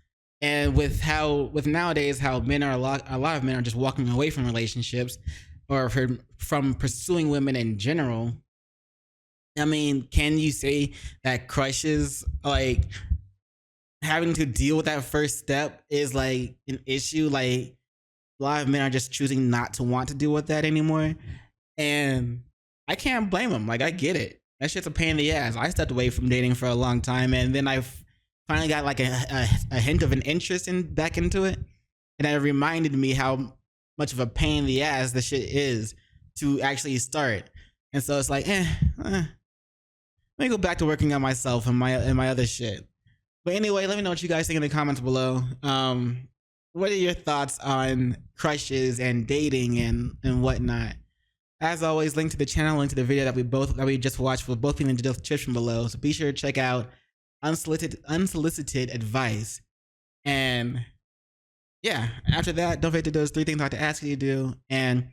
And with nowadays how men are a lot of men are just walking away from relationships or from pursuing women in general. I mean, can you say that crushes, like having to deal with that first step, is like an issue? Like a lot of men are just choosing not to want to deal with that anymore. And I can't blame him. Like, I get it. That shit's a pain in the ass. I stepped away from dating for a long time, and then I finally got like a hint of an interest in back into it, and it reminded me how much of a pain in the ass the shit is to actually start. And so it's like, let me go back to working on myself and my other shit. But anyway, let me know what you guys think in the comments below. What are your thoughts on crushes and dating and whatnot? As always, link to the channel, link to the video that we just watched will both be in the description below. So be sure to check out unsolicited advice. And yeah, after that, don't forget to do those 3 things I have to ask you to do. And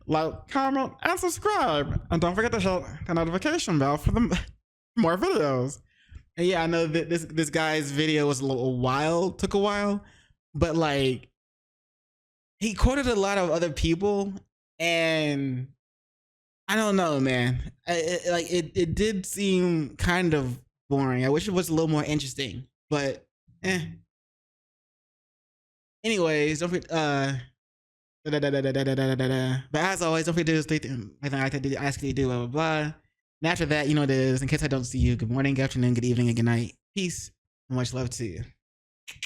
like, comment, and subscribe. And don't forget to hit the notification bell for the more videos. And yeah, I know that this guy's video was took a while, but like, he quoted a lot of other people, and I don't know, man. It did seem kind of boring. I wish it was a little more interesting, but anyways, don't forget, but as always, don't forget to do this 3 things I like to ask you to do, blah, blah, blah. And after that, you know what it is. In case I don't see you, good morning, good afternoon, good evening, and good night. Peace, and much love to you.